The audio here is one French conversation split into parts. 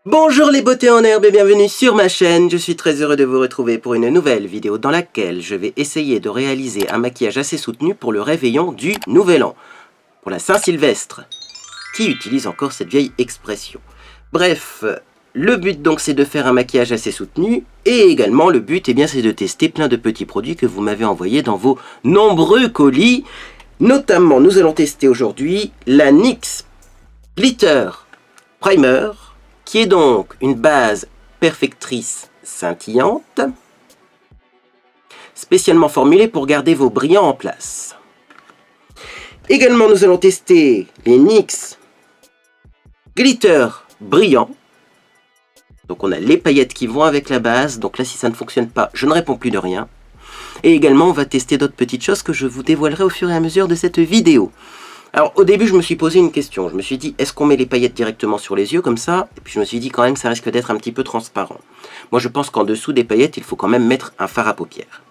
Bonjour les beautés en herbe et bienvenue sur ma chaîne, je suis très heureux de vous retrouver pour une nouvelle vidéo dans laquelle je vais essayer de réaliser un maquillage assez soutenu pour le réveillon du Nouvel An, pour la Saint-Sylvestre. Qui utilise encore cette vieille expression? Bref, le but donc c'est de faire un maquillage assez soutenu et également le but c'est de tester plein de petits produits que vous m'avez envoyés dans vos nombreux colis. Notamment nous allons tester aujourd'hui la NYX Glitter Primer, qui est donc une base perfectrice scintillante, spécialement formulée pour garder vos brillants en place. Également, nous allons tester les NYX Glitter Brillant. Donc on a les paillettes qui vont avec la base, donc là si ça ne fonctionne pas, je ne réponds plus de rien. Et également, on va tester d'autres petites choses que je vous dévoilerai au fur et à mesure de cette vidéo. Alors au début je me suis posé une question, je me suis dit est-ce qu'on met les paillettes directement sur les yeux comme ça? Et puis je me suis dit quand même ça risque d'être un petit peu transparent. Moi je pense qu'en dessous des paillettes il faut quand même mettre un fard à paupières.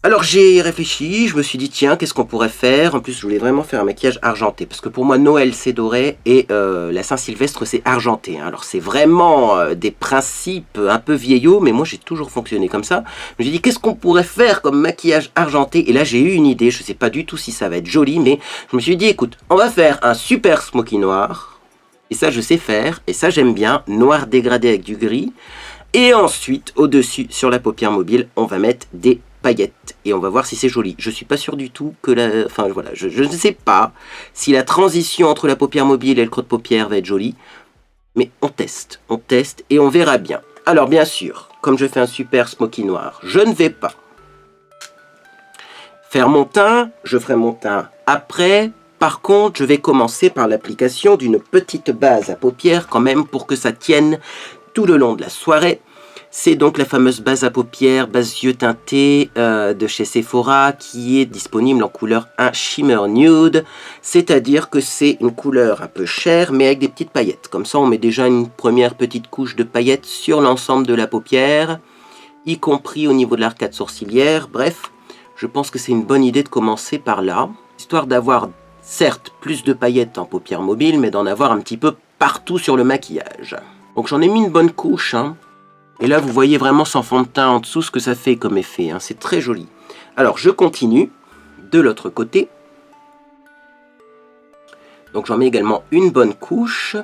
Alors j'ai réfléchi, je me suis dit tiens qu'est-ce qu'on pourrait faire? En plus je voulais vraiment faire un maquillage argenté, parce que pour moi Noël c'est doré et la Saint-Sylvestre c'est argenté. Alors c'est vraiment des principes un peu vieillots, mais moi j'ai toujours fonctionné comme ça. Je me suis dit qu'est-ce qu'on pourrait faire comme maquillage argenté? Et là j'ai eu une idée, je sais pas du tout si ça va être joli, mais je me suis dit écoute, on va faire un super smoky noir. Et ça je sais faire, et ça j'aime bien, noir dégradé avec du gris. Et ensuite au-dessus sur la paupière mobile on va mettre des paillettes et on va voir si c'est joli. Je suis pas sûr du tout que la... Enfin voilà, je ne sais pas si la transition entre la paupière mobile et le creux de paupière va être jolie. Mais on teste et on verra bien. Alors bien sûr, comme je fais un super smoky noir, je ne vais pas faire mon teint. Je ferai mon teint après. Par contre, je vais commencer par l'application d'une petite base à paupières quand même pour que ça tienne tout le long de la soirée. C'est donc la fameuse base à paupières, base yeux teintés de chez Sephora qui est disponible en couleur 1 Shimmer Nude. C'est-à-dire que c'est une couleur un peu chère mais avec des petites paillettes. Comme ça on met déjà une première petite couche de paillettes sur l'ensemble de la paupière, y compris au niveau de l'arcade sourcilière. Bref, je pense que c'est une bonne idée de commencer par là, histoire d'avoir certes plus de paillettes en paupières mobiles, mais d'en avoir un petit peu partout sur le maquillage. Donc j'en ai mis une bonne couche, hein. Et là, vous voyez vraiment sans fond de teint en dessous ce que ça fait comme effet, hein. C'est très joli. Alors, je continue de l'autre côté. Donc, j'en mets également une bonne couche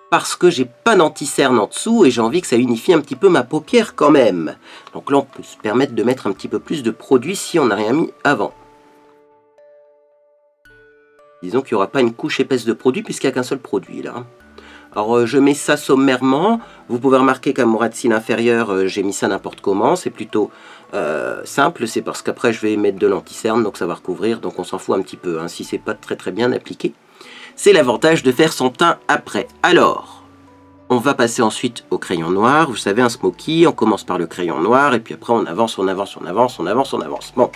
parce que j'ai pas d'anti-cerne en dessous et j'ai envie que ça unifie un petit peu ma paupière quand même. Donc là, on peut se permettre de mettre un petit peu plus de produit si on n'a rien mis avant. Disons qu'il n'y aura pas une couche épaisse de produit puisqu'il n'y a qu'un seul produit là. Alors je mets ça sommairement, vous pouvez remarquer qu'à mon ras de cils inférieur, j'ai mis ça n'importe comment, c'est plutôt simple, c'est parce qu'après je vais mettre de l'anti-cerne, donc ça va recouvrir, donc on s'en fout un petit peu, hein, si c'est pas très bien appliqué. C'est l'avantage de faire son teint après. Alors, on va passer ensuite au crayon noir, vous savez un smoky, on commence par le crayon noir, et puis après on avance. Bon.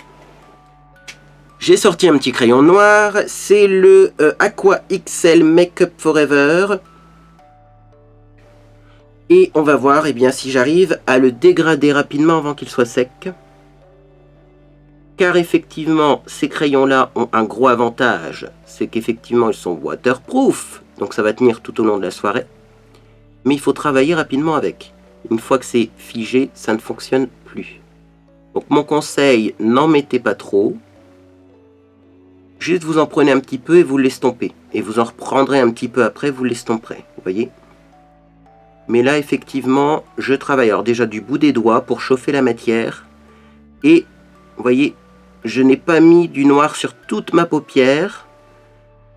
J'ai sorti un petit crayon noir, c'est le Aqua XL Makeup Forever. Et on va voir si j'arrive à le dégrader rapidement avant qu'il soit sec. Car effectivement, ces crayons-là ont un gros avantage. C'est qu'effectivement, ils sont waterproof. Donc ça va tenir tout au long de la soirée. Mais il faut travailler rapidement avec. Une fois que c'est figé, ça ne fonctionne plus. Donc mon conseil, n'en mettez pas trop. Juste vous en prenez un petit peu et vous l'estompez. Et vous en reprendrez un petit peu après, vous l'estomperez. Vous voyez ? Mais là, effectivement, je travaille alors déjà du bout des doigts pour chauffer la matière. Et, vous voyez, je n'ai pas mis du noir sur toute ma paupière.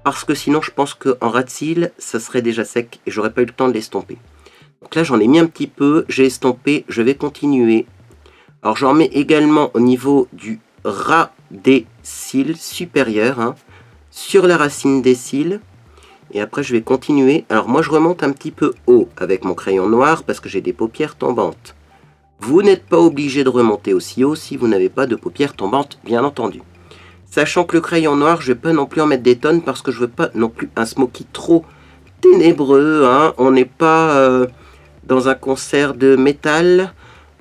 Parce que sinon, je pense qu'en ras de cils, ça serait déjà sec et j'aurais pas eu le temps de l'estomper. Donc là, j'en ai mis un petit peu, j'ai estompé, je vais continuer. Alors, j'en mets également au niveau du ras des cils supérieurs, hein, sur la racine des cils. Et après, je vais continuer. Alors moi, je remonte un petit peu haut avec mon crayon noir parce que j'ai des paupières tombantes. Vous n'êtes pas obligé de remonter aussi haut si vous n'avez pas de paupières tombantes, bien entendu. Sachant que le crayon noir, je ne vais pas non plus en mettre des tonnes parce que je ne veux pas non plus un smoky trop ténébreux, hein. On n'est pas dans un concert de métal.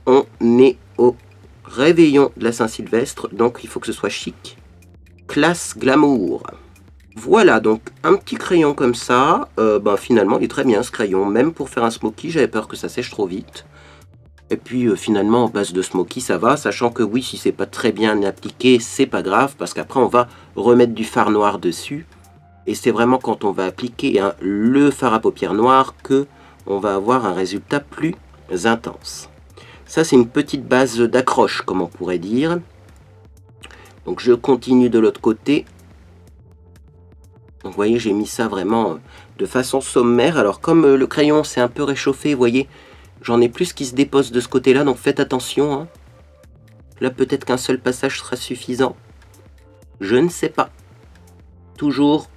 On est au réveillon de la Saint-Sylvestre. Donc, il faut que ce soit chic. Classe, glamour. Voilà, donc un petit crayon comme ça, finalement il est très bien ce crayon, même pour faire un smoky, j'avais peur que ça sèche trop vite. Et puis finalement en base de smoky ça va, sachant que oui, si c'est pas très bien appliqué, c'est pas grave, parce qu'après on va remettre du fard noir dessus. Et c'est vraiment quand on va appliquer le fard à paupières noir que on va avoir un résultat plus intense. Ça c'est une petite base d'accroche comme on pourrait dire. Donc je continue de l'autre côté. Donc vous voyez, j'ai mis ça vraiment de façon sommaire. Alors comme le crayon s'est un peu réchauffé, vous voyez, j'en ai plus qui se déposent de ce côté-là, donc faites attention. Hein. Là peut-être qu'un seul passage sera suffisant. Je ne sais pas. Toujours,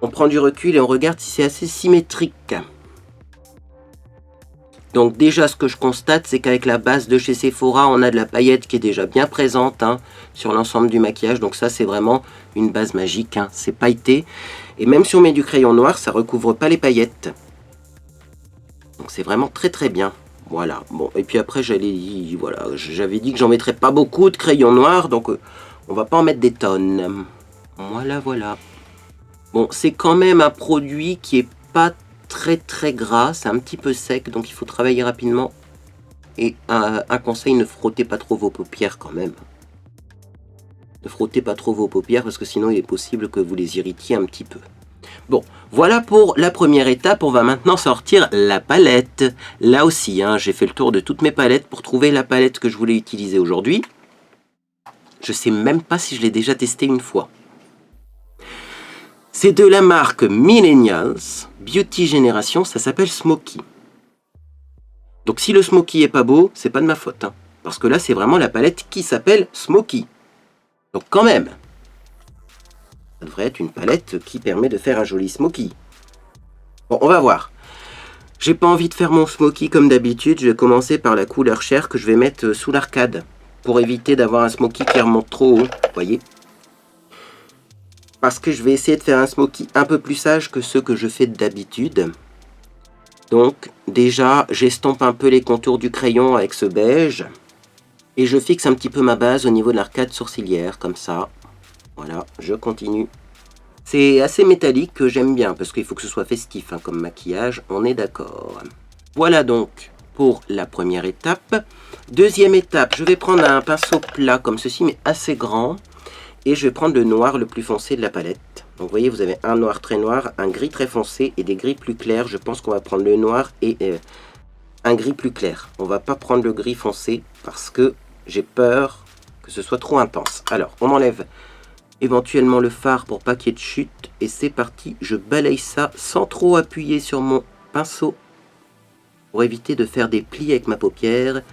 on prend du recul et on regarde si c'est assez symétrique. Donc déjà ce que je constate, c'est qu'avec la base de chez Sephora, on a de la paillette qui est déjà bien présente sur l'ensemble du maquillage. Donc ça c'est vraiment une base magique, c'est pailleté. Et même si on met du crayon noir, ça recouvre pas les paillettes. Donc c'est vraiment très très bien. Voilà, bon, et puis après j'avais dit que j'en mettrais pas beaucoup de crayon noir, donc on va pas en mettre des tonnes. Voilà. Bon, c'est quand même un produit qui est pas très gras, c'est un petit peu sec, donc il faut travailler rapidement. Et un conseil, ne frottez pas trop vos paupières quand même. Ne frottez pas trop vos paupières parce que sinon il est possible que vous les irritiez un petit peu. Bon, voilà pour la première étape. On va maintenant sortir la palette. Là aussi, j'ai fait le tour de toutes mes palettes pour trouver la palette que je voulais utiliser aujourd'hui. Je sais même pas si je l'ai déjà testé une fois. C'est de la marque Millennials Beauty Generation, ça s'appelle Smoky. Donc si le Smoky est pas beau, c'est pas de ma faute. Parce que là, c'est vraiment la palette qui s'appelle Smoky. Donc quand même, ça devrait être une palette qui permet de faire un joli Smoky. Bon, on va voir. J'ai pas envie de faire mon Smoky comme d'habitude, je vais commencer par la couleur chair que je vais mettre sous l'arcade. Pour éviter d'avoir un Smoky qui remonte trop haut, vous voyez. Parce que je vais essayer de faire un Smoky un peu plus sage que ceux que je fais d'habitude. Donc déjà, j'estompe un peu les contours du crayon avec ce beige. Et je fixe un petit peu ma base au niveau de l'arcade sourcilière, comme ça. Voilà, je continue. C'est assez métallique que j'aime bien, parce qu'il faut que ce soit festif comme maquillage, on est d'accord. Voilà donc pour la première étape. Deuxième étape, je vais prendre un pinceau plat comme ceci, mais assez grand. Et je vais prendre le noir le plus foncé de la palette. Donc vous voyez, vous avez un noir très noir, un gris très foncé et des gris plus clairs. Je pense qu'on va prendre le noir et un gris plus clair. On va pas prendre le gris foncé parce que j'ai peur que ce soit trop intense. Alors, on enlève éventuellement le fard pour pas qu'il y ait de chute. Et c'est parti, je balaye ça sans trop appuyer sur mon pinceau pour éviter de faire des plis avec ma paupière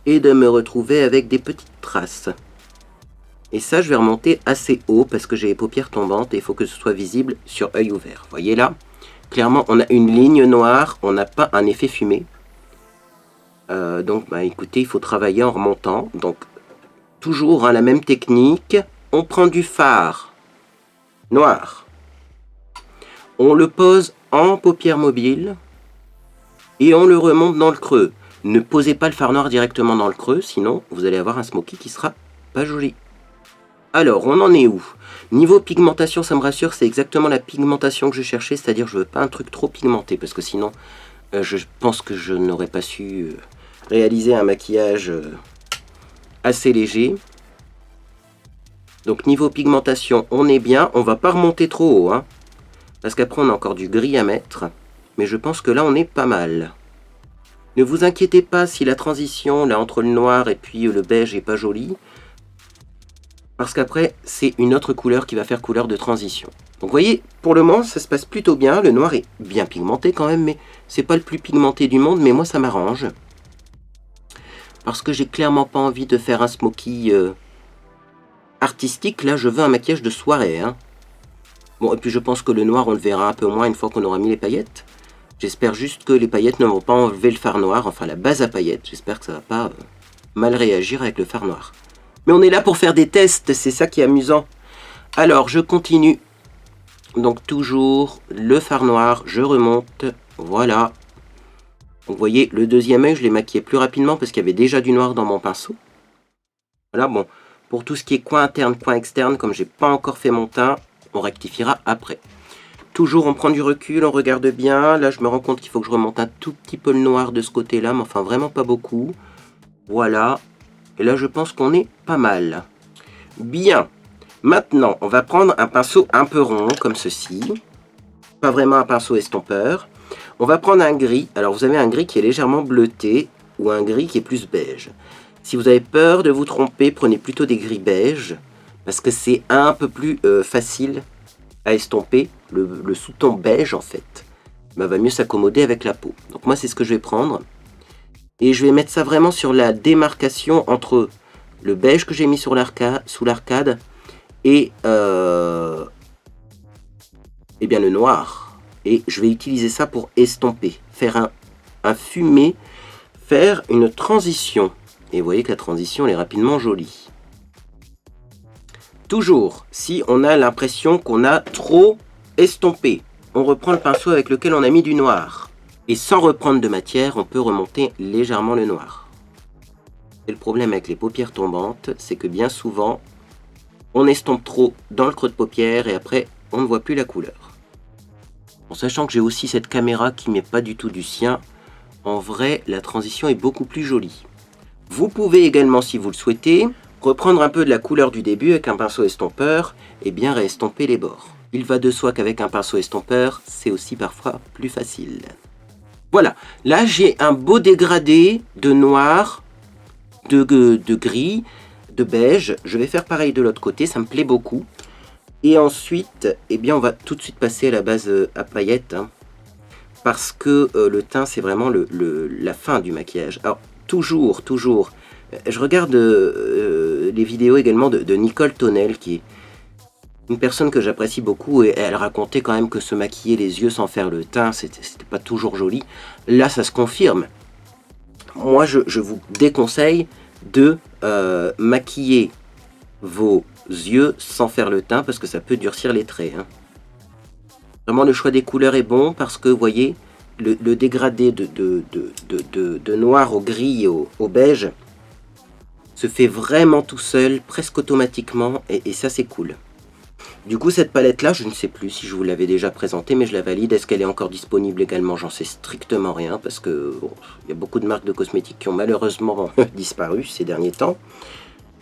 et de me retrouver avec des petites traces. Et ça, je vais remonter assez haut parce que j'ai les paupières tombantes et il faut que ce soit visible sur œil ouvert. Vous voyez là, clairement, on a une ligne noire, on n'a pas un effet fumé. Donc, écoutez, il faut travailler en remontant. Donc, toujours la même technique. On prend du fard noir. On le pose en paupière mobile et on le remonte dans le creux. Ne posez pas le fard noir directement dans le creux, sinon vous allez avoir un smoky qui sera pas joli. Alors, on en est où? Niveau pigmentation, ça me rassure, c'est exactement la pigmentation que je cherchais, c'est-à-dire je veux pas un truc trop pigmenté, parce que sinon, je pense que je n'aurais pas su réaliser un maquillage assez léger. Donc niveau pigmentation, on est bien, on va pas remonter trop haut, parce qu'après on a encore du gris à mettre, mais je pense que là on est pas mal. Ne vous inquiétez pas si la transition là entre le noir et puis le beige est pas jolie, parce qu'après, c'est une autre couleur qui va faire couleur de transition. Donc vous voyez, pour le moment, ça se passe plutôt bien. Le noir est bien pigmenté quand même, mais c'est pas le plus pigmenté du monde, mais moi ça m'arrange. Parce que j'ai clairement pas envie de faire un smoky artistique. Là, je veux un maquillage de soirée. Bon, et puis je pense que le noir, on le verra un peu moins une fois qu'on aura mis les paillettes. J'espère juste que les paillettes ne vont pas enlever le fard noir, enfin la base à paillettes. J'espère que ça va pas mal réagir avec le fard noir. Mais on est là pour faire des tests, c'est ça qui est amusant. Alors, je continue. Donc, toujours le fard noir, je remonte. Voilà. Donc, vous voyez, le deuxième œil, je l'ai maquillé plus rapidement parce qu'il y avait déjà du noir dans mon pinceau. Voilà, bon. Pour tout ce qui est coin interne, coin externe, comme j'ai pas encore fait mon teint, on rectifiera après. Toujours, on prend du recul, on regarde bien. Là, je me rends compte qu'il faut que je remonte un tout petit peu le noir de ce côté-là, mais enfin vraiment pas beaucoup. Voilà. Et là, je pense qu'on est pas mal. Bien. Maintenant, on va prendre un pinceau un peu rond, comme ceci. Pas vraiment un pinceau estompeur. On va prendre un gris. Alors, vous avez un gris qui est légèrement bleuté ou un gris qui est plus beige. Si vous avez peur de vous tromper, prenez plutôt des gris beige parce que c'est un peu plus facile à estomper. Le sous-ton beige, en fait, va mieux s'accommoder avec la peau. Donc moi, c'est ce que je vais prendre. Et je vais mettre ça vraiment sur la démarcation entre le beige que j'ai mis sous l'arcade et bien le noir. Et je vais utiliser ça pour estomper, faire un fumé, faire une transition. Et vous voyez que la transition elle est rapidement jolie. Toujours, si on a l'impression qu'on a trop estompé, on reprend le pinceau avec lequel on a mis du noir. Et sans reprendre de matière, on peut remonter légèrement le noir. Et le problème avec les paupières tombantes, c'est que bien souvent, on estompe trop dans le creux de paupière et après, on ne voit plus la couleur. En sachant que j'ai aussi cette caméra qui n'est pas du tout du sien, en vrai, la transition est beaucoup plus jolie. Vous pouvez également, si vous le souhaitez, reprendre un peu de la couleur du début avec un pinceau estompeur et bien réestomper les bords. Il va de soi qu'avec un pinceau estompeur, c'est aussi parfois plus facile. Voilà, là j'ai un beau dégradé de noir, de gris, de beige. Je vais faire pareil de l'autre côté, ça me plaît beaucoup. Et ensuite, eh bien, on va tout de suite passer à la base à paillettes. Hein, parce que le teint, c'est vraiment la fin du maquillage. Alors, toujours, je regarde les vidéos également de Nicole Tonnel, qui est une personne que j'apprécie beaucoup, et elle racontait quand même que se maquiller les yeux sans faire le teint, c'était pas toujours joli. Là, ça se confirme. Moi, je vous déconseille de maquiller vos yeux sans faire le teint, parce que ça peut durcir les traits. Hein. Vraiment, le choix des couleurs est bon, parce que, vous voyez, le dégradé de noir au gris, au beige, se fait vraiment tout seul, presque automatiquement, et ça, c'est cool. Du coup, cette palette-là, je ne sais plus si je vous l'avais déjà présentée, mais je la valide. Est-ce qu'elle est encore disponible également? J'en sais strictement rien, parce que bon, y a beaucoup de marques de cosmétiques qui ont malheureusement disparu ces derniers temps.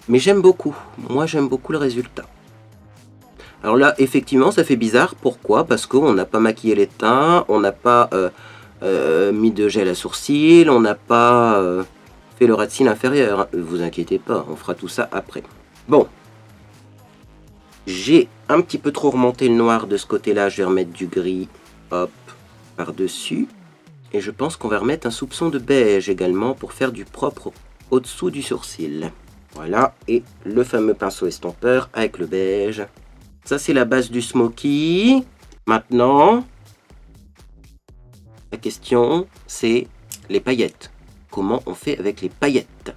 Mais j'aime beaucoup. Moi, j'aime beaucoup le résultat. Alors là, effectivement, ça fait bizarre. Pourquoi? Parce qu'on n'a pas maquillé les teints, on n'a pas mis de gel à sourcils, on n'a pas fait le ras de cils inférieur. Ne vous inquiétez pas, on fera tout ça après. Bon. J'ai un petit peu trop remonté le noir de ce côté-là. Je vais remettre du gris, hop, par-dessus. Et je pense qu'on va remettre un soupçon de beige également pour faire du propre au-dessous du sourcil. Voilà, et le fameux pinceau estompeur avec le beige. Ça, c'est la base du smoky. Maintenant, la question, c'est les paillettes. Comment on fait avec les paillettes?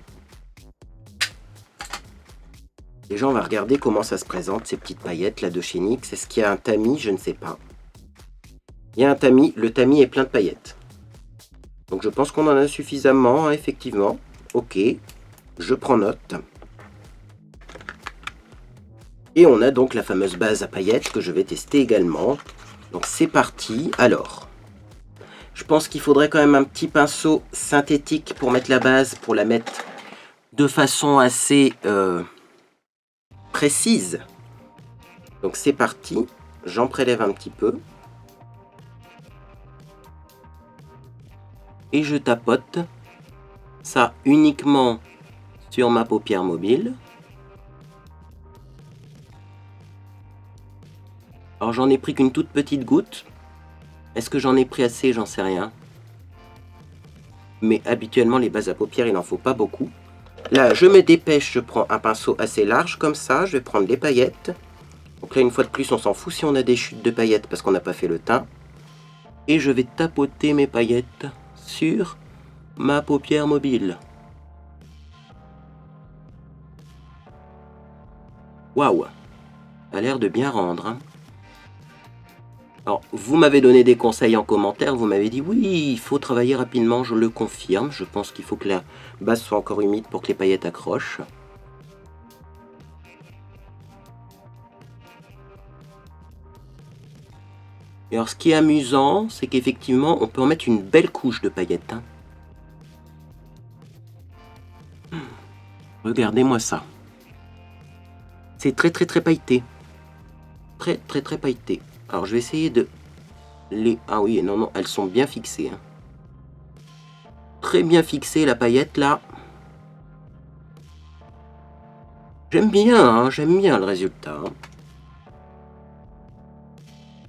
Déjà, on va regarder comment ça se présente, ces petites paillettes là de chez NYX. Est-ce qu'il y a un tamis? Je ne sais pas. Il y a un tamis. Le tamis est plein de paillettes. Donc, je pense qu'on en a suffisamment, hein, effectivement. Ok, je prends note. Et on a donc la fameuse base à paillettes que je vais tester également. Donc, c'est parti. Alors, je pense qu'il faudrait quand même un petit pinceau synthétique pour mettre la base, pour la mettre de façon assez... précise. Donc c'est parti, j'en prélève un petit peu et je tapote ça uniquement sur ma paupière mobile. Alors j'en ai pris qu'une toute petite goutte. Est-ce que j'en ai pris assez? J'en sais rien. Mais habituellement les bases à paupières il n'en faut pas beaucoup. Là, je me dépêche, je prends un pinceau assez large comme ça, je vais prendre les paillettes. Donc là, une fois de plus, on s'en fout si on a des chutes de paillettes parce qu'on n'a pas fait le teint. Et je vais tapoter mes paillettes sur ma paupière mobile. Waouh! Ça a l'air de bien rendre. Hein. Alors, vous m'avez donné des conseils en commentaire, vous m'avez dit oui, il faut travailler rapidement, je le confirme. Je pense qu'il faut que la base soit encore humide pour que les paillettes accrochent. Et alors ce qui est amusant, c'est qu'effectivement, on peut en mettre une belle couche de paillettes. Hein. Regardez-moi ça. C'est très pailleté. Très pailleté. Alors je vais essayer de les... Ah oui, non, elles sont bien fixées. Hein. Très bien fixée la paillette là. J'aime bien le résultat. Hein.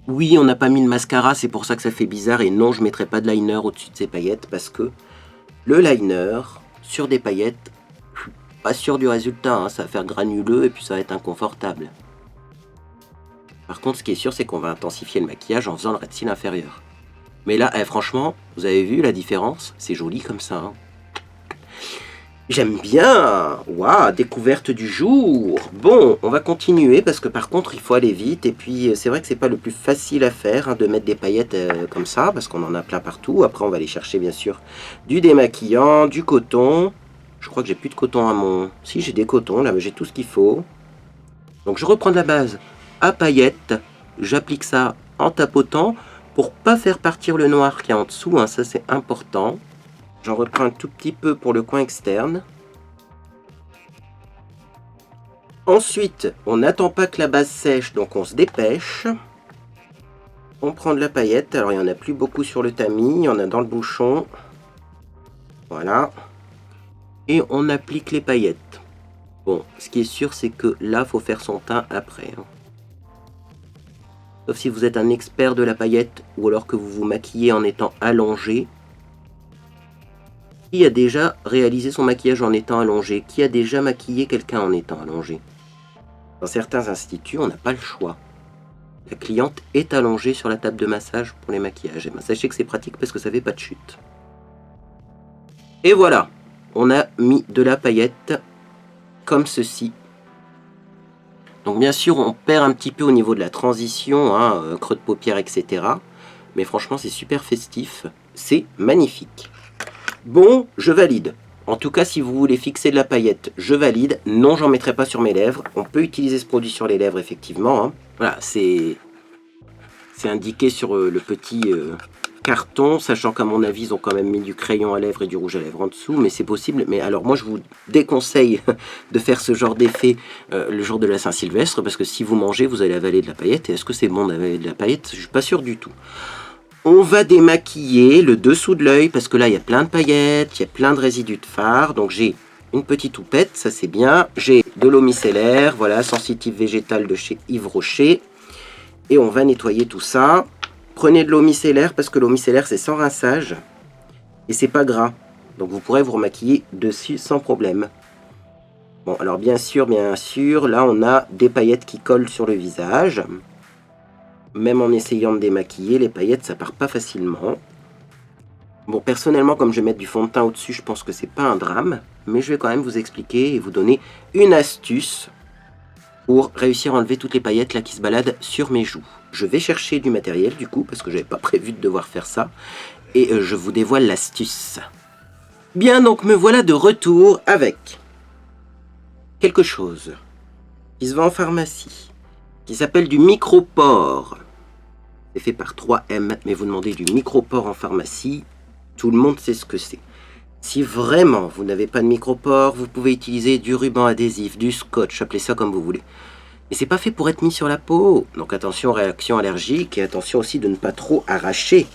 Oui, on n'a pas mis de mascara, c'est pour ça que ça fait bizarre. Et non, je ne mettrai pas de liner au-dessus de ces paillettes parce que le liner sur des paillettes, je suis pas sûr du résultat. Hein. Ça va faire granuleux et puis ça va être inconfortable. Par contre, ce qui est sûr, c'est qu'on va intensifier le maquillage en faisant le red seal inférieur. Mais là, franchement, vous avez vu la différence? C'est joli comme ça. Hein. J'aime bien. Waouh, découverte du jour. Bon, on va continuer parce que par contre, il faut aller vite. Et puis, c'est vrai que c'est pas le plus facile à faire hein, de mettre des paillettes comme ça parce qu'on en a plein partout. Après, on va aller chercher bien sûr du démaquillant, du coton. Je crois que j'ai plus de coton à mon... Si, j'ai des cotons là, mais j'ai tout ce qu'il faut. Donc, je reprends de la base à paillettes. J'applique ça en tapotant pour pas faire partir le noir qui est en dessous. Hein, ça, c'est important. J'en reprends un tout petit peu pour le coin externe. Ensuite, on n'attend pas que la base sèche, donc on se dépêche. On prend de la paillette. Alors, il n'y en a plus beaucoup sur le tamis. Il y en a dans le bouchon. Voilà. Et on applique les paillettes. Bon, ce qui est sûr, c'est que là, il faut faire son teint après. Hein. Sauf si vous êtes un expert de la paillette ou alors que vous vous maquillez en étant allongé. Qui a déjà réalisé son maquillage en étant allongé? Qui a déjà maquillé quelqu'un en étant allongé? Dans certains instituts, on n'a pas le choix. La cliente est allongée sur la table de massage pour les maquillages. Et ben, sachez que c'est pratique parce que ça fait pas de chute. Et voilà, on a mis de la paillette comme ceci. Donc bien sûr, on perd un petit peu au niveau de la transition, hein, creux de paupières, etc. Mais franchement, c'est super festif. C'est magnifique. Bon, je valide. En tout cas, si vous voulez fixer de la paillette, je valide. Non, j'en mettrai pas sur mes lèvres. On peut utiliser ce produit sur les lèvres, effectivement. Hein. Voilà, c'est indiqué sur le petit carton, sachant qu'à mon avis, ils ont quand même mis du crayon à lèvres et du rouge à lèvres en dessous, mais c'est possible. Mais alors, moi, je vous déconseille de faire ce genre d'effet le jour de la Saint-Sylvestre, parce que si vous mangez, vous allez avaler de la paillette. Et est-ce que c'est bon d'avaler de la paillette? Je suis pas sûr du tout. On va démaquiller le dessous de l'œil parce que là, il y a plein de paillettes, il y a plein de résidus de fard. Donc, j'ai une petite houppette, ça c'est bien. J'ai de l'eau micellaire, voilà, sensitive végétale de chez Yves Rocher. Et on va nettoyer tout ça. Prenez de l'eau micellaire parce que l'eau micellaire, c'est sans rinçage. Et c'est pas gras. Donc, vous pourrez vous remaquiller dessus sans problème. Bon, alors bien sûr, là, on a des paillettes qui collent sur le visage. Même en essayant de démaquiller, les paillettes, ça part pas facilement. Bon, personnellement, comme je vais mettre du fond de teint au-dessus, je pense que c'est pas un drame. Mais je vais quand même vous expliquer et vous donner une astuce pour réussir à enlever toutes les paillettes là qui se baladent sur mes joues. Je vais chercher du matériel du coup, parce que j'avais pas prévu de devoir faire ça. Et je vous dévoile l'astuce. Bien, donc me voilà de retour avec quelque chose qui se vend en pharmacie, qui s'appelle du micropore. C'est fait par 3M, mais vous demandez du micropore en pharmacie, tout le monde sait ce que c'est. Si vraiment vous n'avez pas de micropore, vous pouvez utiliser du ruban adhésif, du scotch, appelez ça comme vous voulez. Mais c'est pas fait pour être mis sur la peau, donc attention aux réactions allergiques et attention aussi de ne pas trop arracher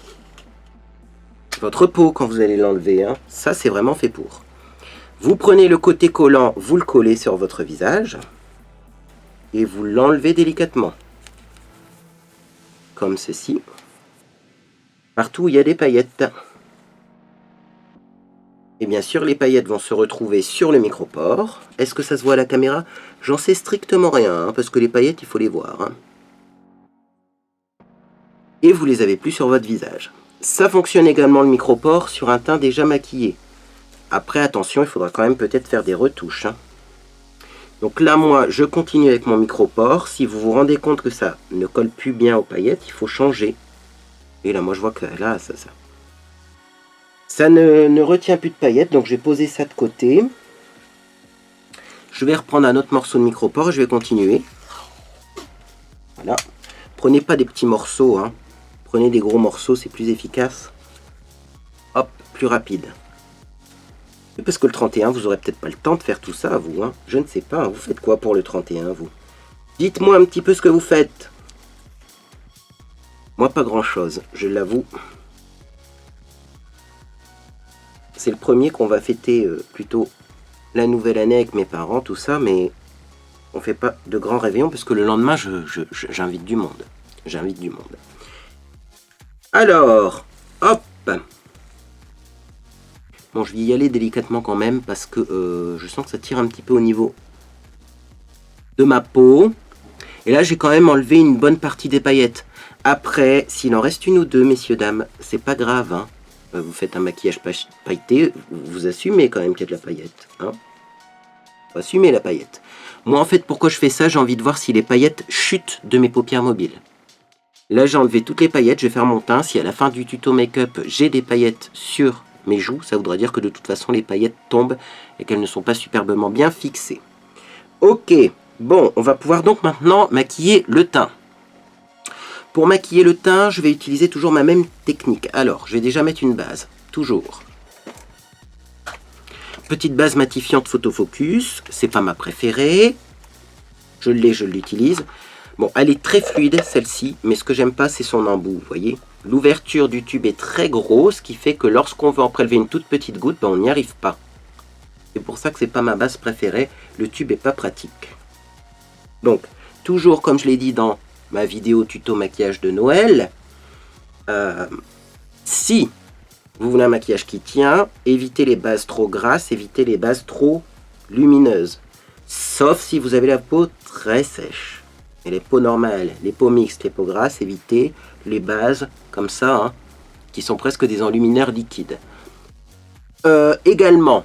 votre peau quand vous allez l'enlever. Hein. Ça, c'est vraiment fait pour. Vous prenez le côté collant, vous le collez sur votre visage et vous l'enlevez délicatement. Comme ceci. Partout où il y a des paillettes. Et bien sûr, les paillettes vont se retrouver sur le micropore. Est-ce que ça se voit à la caméra? J'en sais strictement rien, hein, parce que les paillettes, il faut les voir. Hein. Et vous les avez plus sur votre visage. Ça fonctionne également le micropore sur un teint déjà maquillé. Après, attention, il faudra quand même peut-être faire des retouches. Hein. Donc là, moi, je continue avec mon micropore. Si vous vous rendez compte que ça ne colle plus bien aux paillettes, il faut changer. Et là, moi, je vois que là, ça ne retient plus de paillettes. Donc, je vais poser ça de côté. Je vais reprendre un autre morceau de micropore et je vais continuer. Voilà. Prenez pas des petits morceaux, hein, Prenez des gros morceaux, c'est plus efficace. Hop, plus rapide. Parce que le 31, vous aurez peut-être pas le temps de faire tout ça, vous. Hein. Je ne sais pas, hein. Vous faites quoi pour le 31, vous? Dites-moi un petit peu ce que vous faites. Moi, pas grand-chose, je l'avoue. C'est le premier qu'on va fêter plutôt la nouvelle année avec mes parents, tout ça, mais on fait pas de grands réveillons parce que le lendemain, j'invite du monde. J'invite du monde. Alors, hop. Bon, je vais y aller délicatement quand même parce que je sens que ça tire un petit peu au niveau de ma peau. Et là, j'ai quand même enlevé une bonne partie des paillettes. Après, s'il en reste une ou deux, messieurs, dames, c'est pas grave. Hein. Vous faites un maquillage pailleté, vous assumez quand même qu'il y a de la paillette. Hein. Vous assumez la paillette. Moi, en fait, pourquoi je fais ça? J'ai envie de voir si les paillettes chutent de mes paupières mobiles. Là, j'ai enlevé toutes les paillettes, je vais faire mon teint. Si à la fin du tuto make-up, j'ai des paillettes sur mes joues, ça voudra dire que de toute façon, les paillettes tombent et qu'elles ne sont pas superbement bien fixées. Ok, bon, on va pouvoir donc maintenant maquiller le teint. Pour maquiller le teint, je vais utiliser toujours ma même technique. Alors, je vais déjà mettre une base, toujours. Petite base matifiante photofocus, c'est pas ma préférée. Je l'ai, je l'utilise. Bon, elle est très fluide, celle-ci, mais ce que j'aime pas, c'est son embout, vous voyez. L'ouverture du tube est très grosse, ce qui fait que lorsqu'on veut en prélever une toute petite goutte, ben, on n'y arrive pas. C'est pour ça que c'est pas ma base préférée, le tube est pas pratique. Donc, toujours comme je l'ai dit dans ma vidéo tuto maquillage de Noël, si vous voulez un maquillage qui tient, évitez les bases trop grasses, évitez les bases trop lumineuses. Sauf si vous avez la peau très sèche. Et les peaux normales, les peaux mixtes, les peaux grasses, évitez les bases comme ça, hein, qui sont presque des enlumineurs liquides. Également,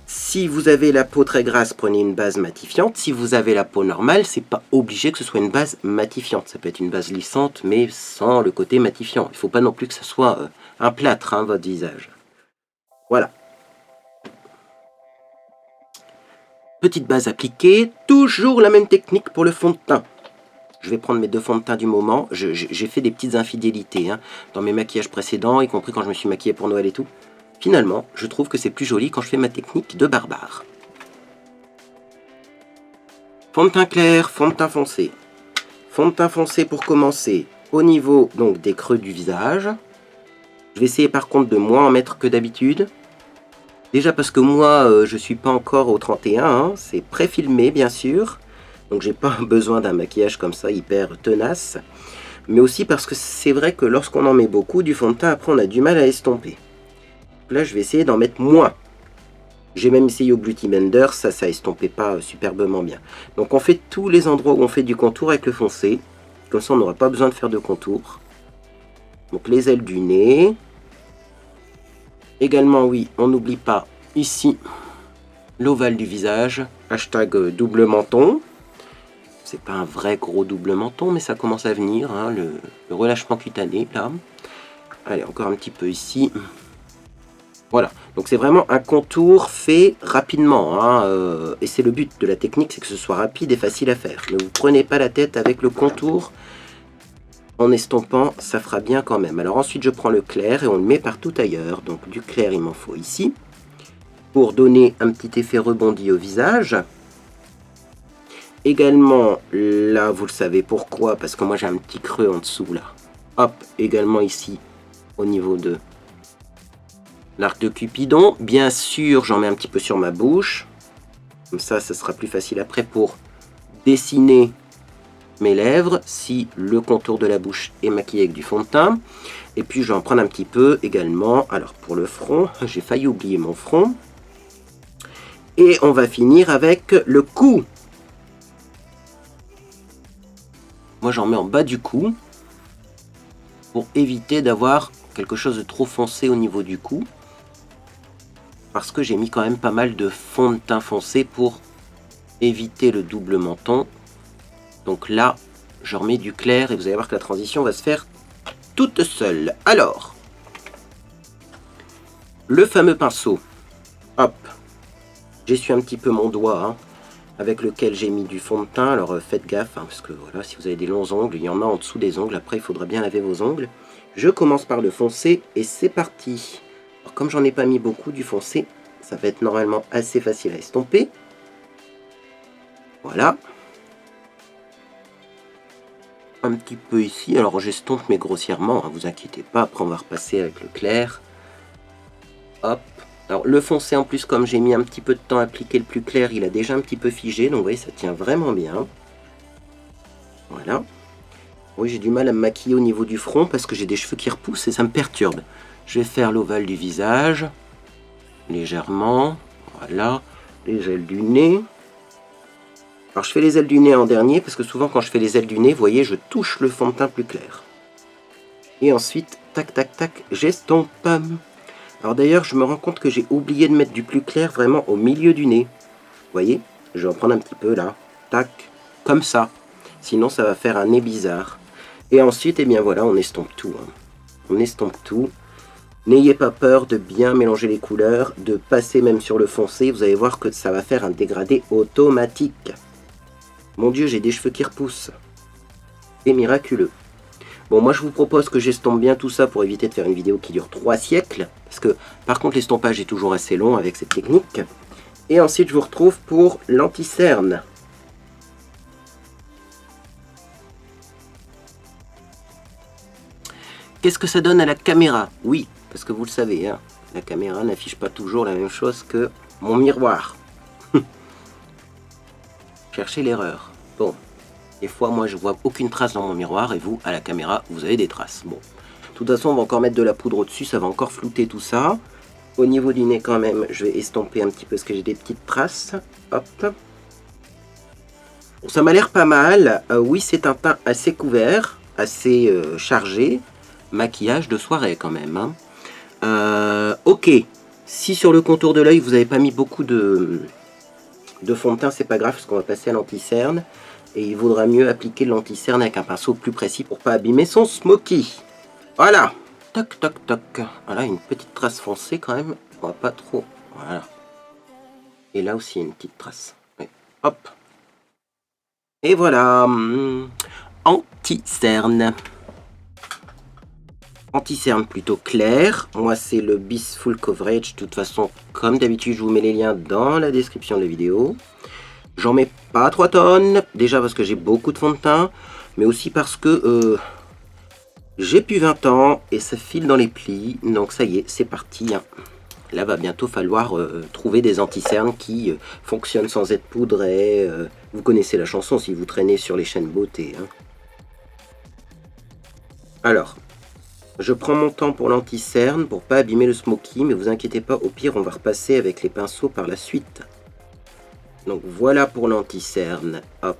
si vous avez la peau très grasse, prenez une base matifiante. Si vous avez la peau normale, c'est pas obligé que ce soit une base matifiante. Ça peut être une base lissante, mais sans le côté matifiant. Il ne faut pas non plus que ce soit un plâtre, hein, votre visage. Voilà. Petite base appliquée, toujours la même technique pour le fond de teint. Je vais prendre mes deux fonds de teint du moment. J'ai fait des petites infidélités hein, dans mes maquillages précédents, y compris quand je me suis maquillée pour Noël et tout. Finalement, je trouve que c'est plus joli quand je fais ma technique de barbare. Fond de teint clair, fond de teint foncé. Fond de teint foncé pour commencer au niveau donc des creux du visage. Je vais essayer par contre de moins en mettre que d'habitude. Déjà parce que moi, je suis pas encore au 31, hein, c'est pré-filmé bien sûr. Donc j'ai pas besoin d'un maquillage comme ça hyper tenace. Mais aussi parce que c'est vrai que lorsqu'on en met beaucoup, du fond de teint, après on a du mal à estomper. Là je vais essayer d'en mettre moins. J'ai même essayé au Beauty Blender, ça estompait pas superbement bien. Donc on fait tous les endroits où on fait du contour avec le foncé. Comme ça on n'aura pas besoin de faire de contour. Donc les ailes du nez. Également, oui, on n'oublie pas ici l'ovale du visage. Hashtag double menton. C'est pas un vrai gros double menton, mais ça commence à venir. Hein, le relâchement cutané, là. Allez, encore un petit peu ici. Voilà. Donc c'est vraiment un contour fait rapidement. Hein, et c'est le but de la technique, c'est que ce soit rapide et facile à faire. Ne vous prenez pas la tête avec le contour. En estompant, ça fera bien quand même. Alors ensuite, je prends le clair et on le met partout ailleurs. Donc du clair, il m'en faut ici. Pour donner un petit effet rebondi au visage. Également, là, vous le savez pourquoi. Parce que moi, j'ai un petit creux en dessous, là. Hop, également ici, au niveau de l'arc de Cupidon. Bien sûr, j'en mets un petit peu sur ma bouche. Comme ça, ça sera plus facile après pour dessiner mes lèvres, si le contour de la bouche est maquillé avec du fond de teint. Et puis je vais en prendre un petit peu également. Alors pour le front, j'ai failli oublier mon front. Et on va finir avec le cou. Moi j'en mets en bas du cou pour éviter d'avoir quelque chose de trop foncé au niveau du cou. Parce que j'ai mis quand même pas mal de fond de teint foncé pour éviter le double menton. Donc là, je remets du clair et vous allez voir que la transition va se faire toute seule. Alors, le fameux pinceau. Hop, j'essuie un petit peu mon doigt. Hein. avec lequel j'ai mis du fond de teint. Alors faites gaffe, hein, parce que voilà, si vous avez des longs ongles, il y en a en dessous des ongles. Après, il faudra bien laver vos ongles. Je commence par le foncé et c'est parti. Alors, comme j'en ai pas mis beaucoup du foncé, ça va être normalement assez facile à estomper. Voilà. Un petit peu ici. Alors j'estompe mais grossièrement, hein, vous inquiétez pas. Après, on va repasser avec le clair. Hop. Alors le foncé en plus, comme j'ai mis un petit peu de temps à appliquer le plus clair, il a déjà un petit peu figé. Donc vous voyez, ça tient vraiment bien. Voilà. Oui, j'ai du mal à me maquiller au niveau du front parce que j'ai des cheveux qui repoussent et ça me perturbe. Je vais faire l'ovale du visage. Légèrement. Voilà. Les ailes du nez. Alors je fais les ailes du nez en dernier parce que souvent quand je fais les ailes du nez, vous voyez, je touche le fond de teint plus clair. Et ensuite, tac tac tac, j'estompe. Alors d'ailleurs, je me rends compte que j'ai oublié de mettre du plus clair vraiment au milieu du nez. Vous voyez, je vais en prendre un petit peu là. Tac, comme ça. Sinon, ça va faire un nez bizarre. Et ensuite, eh bien voilà, on estompe tout. Hein. On estompe tout. N'ayez pas peur de bien mélanger les couleurs, de passer même sur le foncé. Vous allez voir que ça va faire un dégradé automatique. Mon Dieu, j'ai des cheveux qui repoussent. C'est miraculeux. Bon, moi je vous propose que j'estompe bien tout ça pour éviter de faire une vidéo qui dure 3 siècles. Parce que par contre l'estompage est toujours assez long avec cette technique. Et ensuite je vous retrouve pour l'anti-cerne. Qu'est-ce que ça donne à la caméra? Oui, parce que vous le savez, hein, la caméra n'affiche pas toujours la même chose que mon miroir. Cherchez l'erreur. Bon, des fois moi je vois aucune trace dans mon miroir et vous, à la caméra, vous avez des traces. Bon, de toute façon on va encore mettre de la poudre au-dessus, ça va encore flouter tout ça. Au niveau du nez quand même, je vais estomper un petit peu parce que j'ai des petites traces. Hop. Bon, ça m'a l'air pas mal. Oui, c'est un teint assez couvert, assez chargé. Maquillage de soirée quand même. Hein. Ok, si sur le contour de l'œil vous n'avez pas mis beaucoup de fond de teint, c'est pas grave parce qu'on va passer à l'anti-cerne. Et il vaudra mieux appliquer l'anti-cerne avec un pinceau plus précis pour pas abîmer son smoky. Voilà. Toc, toc, toc. Voilà, une petite trace foncée quand même. On va pas trop. Voilà. Et là aussi, une petite trace. Oui. Hop. Et voilà. Anti-cerne. Anti-cerne plutôt clair. Moi, c'est le Bis Full Coverage. De toute façon, comme d'habitude, je vous mets les liens dans la description de la vidéo. J'en mets pas 3 tonnes. Déjà parce que j'ai beaucoup de fond de teint. Mais aussi parce que j'ai plus 20 ans et ça file dans les plis. Donc ça y est, c'est parti. Hein. Là, va bientôt falloir trouver des anti-cernes qui fonctionnent sans être poudrés. Vous connaissez la chanson si vous traînez sur les chaînes beauté. Hein. Alors, je prends mon temps pour l'anti-cerne pour pas abîmer le smoky. Mais vous inquiétez pas, au pire, on va repasser avec les pinceaux par la suite. Donc voilà pour l'anti-cerne. Hop.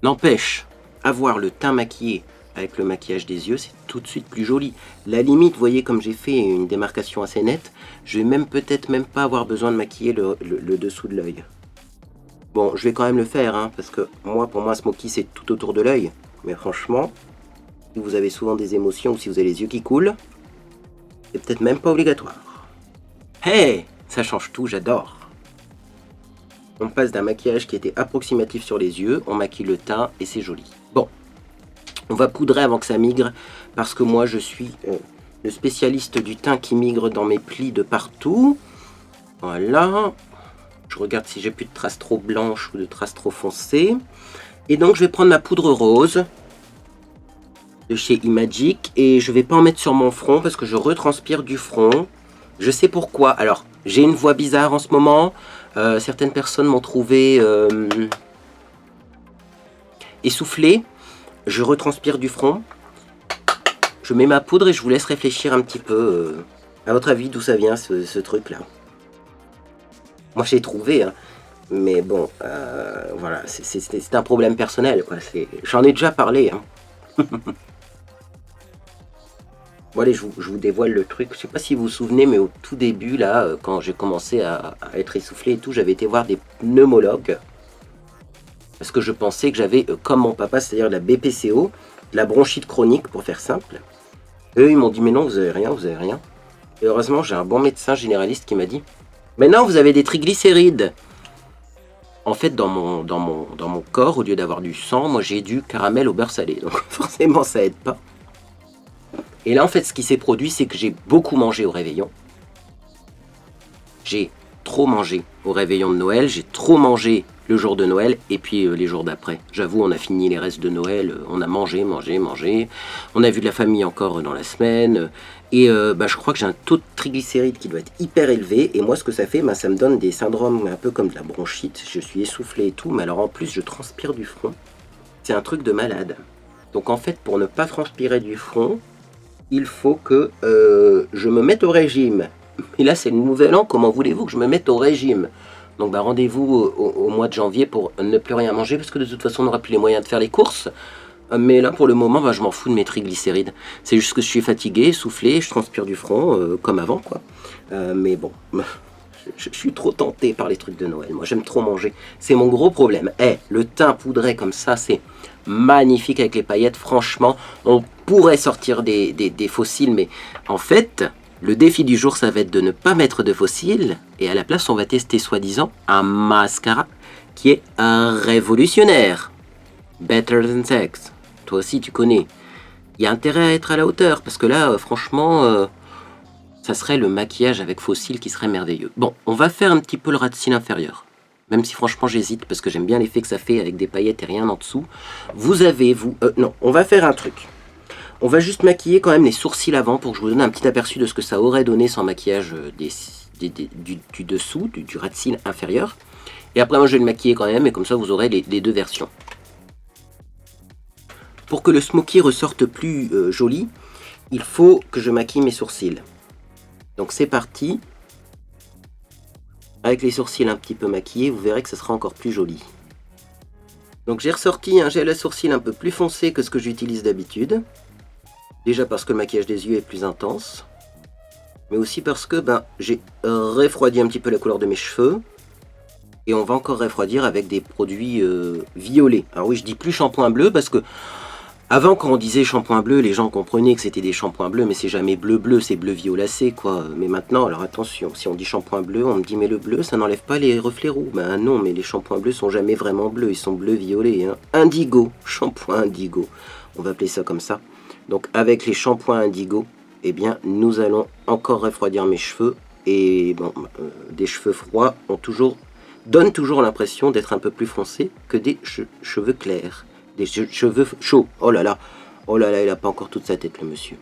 N'empêche, avoir le teint maquillé avec le maquillage des yeux, c'est tout de suite plus joli. La limite, vous voyez comme j'ai fait une démarcation assez nette, je vais même peut-être même pas avoir besoin de maquiller le dessous de l'œil. Bon, je vais quand même le faire, hein, parce que moi, pour moi, smoky, c'est tout autour de l'œil. Mais franchement, si vous avez souvent des émotions ou si vous avez les yeux qui coulent, c'est peut-être même pas obligatoire. Hey, ça change tout, j'adore. On passe d'un maquillage qui était approximatif sur les yeux, on maquille le teint et c'est joli. Bon, on va poudrer avant que ça migre, parce que moi je suis le spécialiste du teint qui migre dans mes plis de partout. Voilà. Je regarde si j'ai plus de traces trop blanches ou de traces trop foncées. Et donc je vais prendre ma poudre rose de chez Imagic et je vais pas en mettre sur mon front parce que je retranspire du front. Je sais pourquoi. Alors, j'ai une voix bizarre en ce moment. Certaines personnes m'ont trouvé essoufflé. Je retranspire du front. Je mets ma poudre et je vous laisse réfléchir un petit peu. À votre avis, d'où ça vient ce truc-là? Moi, j'ai trouvé, hein. Mais bon, voilà, c'est un problème personnel, quoi. J'en ai déjà parlé, hein. Bon allez, je vous dévoile le truc. Je sais pas si vous vous souvenez, mais au tout début, là, quand j'ai commencé à être essoufflé et tout, j'avais été voir des pneumologues. Parce que je pensais que j'avais, comme mon papa, c'est-à-dire la BPCO, la bronchite chronique, pour faire simple. Eux, ils m'ont dit, mais non, vous avez rien, vous avez rien. Et heureusement, j'ai un bon médecin généraliste qui m'a dit, mais non, vous avez des triglycérides. En fait, dans mon corps, au lieu d'avoir du sang, moi j'ai du caramel au beurre salé. Donc forcément, ça aide pas. Et là, en fait, ce qui s'est produit, c'est que j'ai beaucoup mangé au réveillon. J'ai trop mangé au réveillon de Noël. J'ai trop mangé le jour de Noël et puis les jours d'après. J'avoue, on a fini les restes de Noël. On a mangé. On a vu de la famille encore dans la semaine. Et je crois que j'ai un taux de triglycérides qui doit être hyper élevé. Et moi, ce que ça fait, ça me donne des syndromes un peu comme de la bronchite. Je suis essoufflé et tout. Mais alors en plus, je transpire du front. C'est un truc de malade. Donc en fait, pour ne pas transpirer du front, il faut que je me mette au régime. Et là, c'est le nouvel an, comment voulez-vous que je me mette au régime? Donc rendez-vous au mois de janvier pour ne plus rien manger, parce que de toute façon, on n'aura plus les moyens de faire les courses. Mais là, pour le moment, je m'en fous de mes triglycérides. C'est juste que je suis fatigué, essoufflé, je transpire du front, comme avant, quoi. Mais bon, je suis trop tenté par les trucs de Noël. Moi, j'aime trop manger. C'est mon gros problème. Le thym poudré comme ça, c'est magnifique avec les paillettes. Franchement, on pourrait sortir des fossiles, mais en fait, le défi du jour, ça va être de ne pas mettre de fossiles. Et à la place, on va tester soi-disant un mascara qui est un révolutionnaire. Better than sex. Toi aussi, tu connais. Il y a intérêt à être à la hauteur, parce que là, franchement, ça serait le maquillage avec fossiles qui serait merveilleux. Bon, on va faire un petit peu le ras de cils inférieur. Même si franchement j'hésite, parce que j'aime bien l'effet que ça fait avec des paillettes et rien en dessous. Non, on va faire un truc. On va juste maquiller quand même les sourcils avant, pour que je vous donne un petit aperçu de ce que ça aurait donné sans maquillage du dessous, du ras de cils inférieur. Et après moi je vais le maquiller quand même, et comme ça vous aurez les deux versions. Pour que le smoky ressorte plus joli, il faut que je maquille mes sourcils. Donc c'est parti. Avec les sourcils un petit peu maquillés, vous verrez que ce sera encore plus joli. Donc j'ai ressorti un gel à sourcils un peu plus foncé que ce que j'utilise d'habitude. Déjà parce que le maquillage des yeux est plus intense. Mais aussi parce que j'ai refroidi un petit peu la couleur de mes cheveux. Et on va encore refroidir avec des produits violets. Alors oui, je dis plus shampoing bleu parce que avant, quand on disait shampoing bleu, les gens comprenaient que c'était des shampoings bleus, mais c'est jamais bleu-bleu, c'est bleu violacé, quoi. Mais maintenant, alors attention, si on dit shampoing bleu, on me dit, mais le bleu, ça n'enlève pas les reflets roux. Ben non, mais les shampoings bleus sont jamais vraiment bleus, ils sont bleu-violet. Hein. Indigo, shampoing indigo. On va appeler ça comme ça. Donc, avec les shampoings indigo, eh bien, nous allons encore refroidir mes cheveux. Et bon, des cheveux froids donnent toujours l'impression d'être un peu plus foncés que des cheveux clairs. Des cheveux chauds. Oh là là, il a pas encore toute sa tête, le monsieur.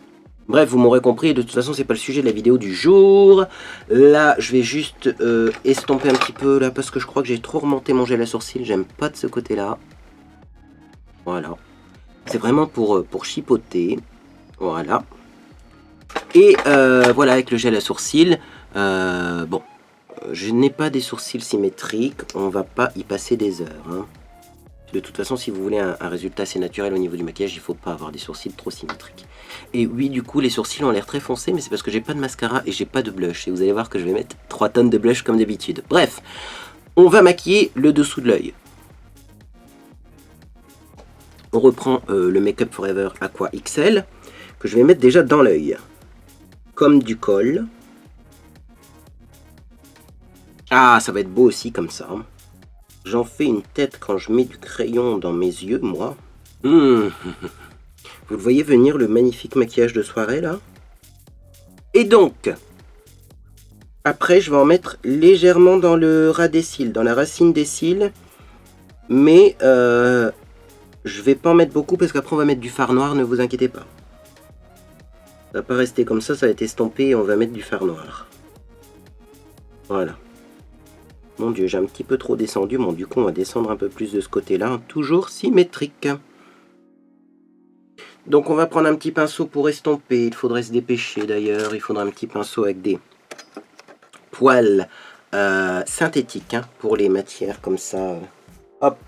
Bref, vous m'aurez compris, de toute façon, c'est pas le sujet de la vidéo du jour. Là, je vais juste estomper un petit peu, là, parce que je crois que j'ai trop remonté mon gel à sourcils. J'aime pas de ce côté-là. Voilà. C'est vraiment pour chipoter. Voilà. Et voilà, avec le gel à sourcils, je n'ai pas des sourcils symétriques. On va pas y passer des heures, hein. De toute façon, si vous voulez un résultat assez naturel au niveau du maquillage, il ne faut pas avoir des sourcils trop symétriques. Et oui, du coup, les sourcils ont l'air très foncés, mais c'est parce que j'ai pas de mascara et j'ai pas de blush. Et vous allez voir que je vais mettre 3 tonnes de blush comme d'habitude. Bref, on va maquiller le dessous de l'œil. On reprend le Make Up Forever Aqua XL, que je vais mettre déjà dans l'œil. Comme du colle. Ah, ça va être beau aussi comme ça. J'en fais une tête quand je mets du crayon dans mes yeux, moi. Vous le voyez venir, le magnifique maquillage de soirée, là? Et donc, après, je vais en mettre légèrement dans le ras des cils, dans la racine des cils. Mais je vais pas en mettre beaucoup, parce qu'après, on va mettre du fard noir, ne vous inquiétez pas. Ça va pas rester comme ça va être estampé et on va mettre du fard noir. Voilà. Mon Dieu, j'ai un petit peu trop descendu. Bon, du coup, on va descendre un peu plus de ce côté-là. Toujours symétrique. Donc, on va prendre un petit pinceau pour estomper. Il faudrait se dépêcher, d'ailleurs. Il faudra un petit pinceau avec des poils synthétiques, hein, pour les matières comme ça. Hop.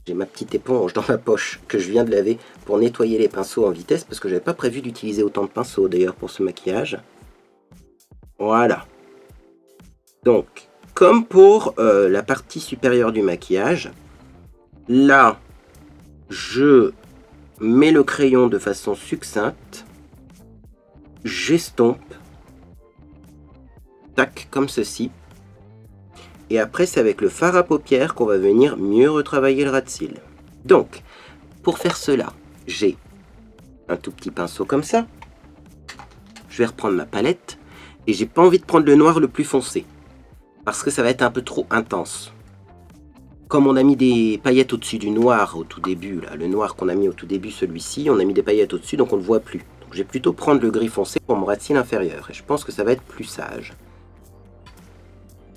J'ai ma petite éponge dans ma poche que je viens de laver pour nettoyer les pinceaux en vitesse. Parce que j'avais pas prévu d'utiliser autant de pinceaux, d'ailleurs, pour ce maquillage. Voilà. Donc... Comme pour la partie supérieure du maquillage, là, je mets le crayon de façon succincte, j'estompe, tac, comme ceci, Et après, c'est avec le fard à paupières qu'on va venir mieux retravailler le ras de cils. Donc, pour faire cela, j'ai un tout petit pinceau comme ça. Je vais reprendre ma palette. Et j'ai pas envie de prendre le noir le plus foncé. Parce que ça va être un peu trop intense. Comme on a mis des paillettes au-dessus du noir au tout début, là, le noir qu'on a mis au tout début, celui-ci, on a mis des paillettes au-dessus, donc on ne le voit plus. Donc je vais plutôt prendre le gris foncé pour mon ras de cils inférieur. Et je pense que ça va être plus sage.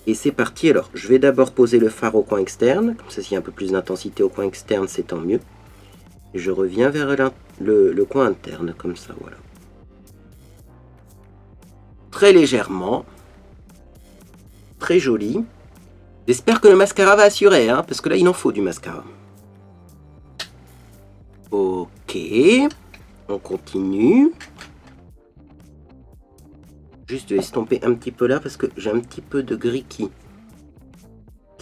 Et c'est parti. Alors, je vais d'abord poser le fard au coin externe. Comme ça, s'il y a un peu plus d'intensité au coin externe, c'est tant mieux. Et je reviens vers le coin interne, comme ça, voilà. Très légèrement. Très joli. J'espère que le mascara va assurer, hein, parce que là, il en faut du mascara. Ok. On continue. Juste estomper un petit peu là, parce que j'ai un petit peu de gris qui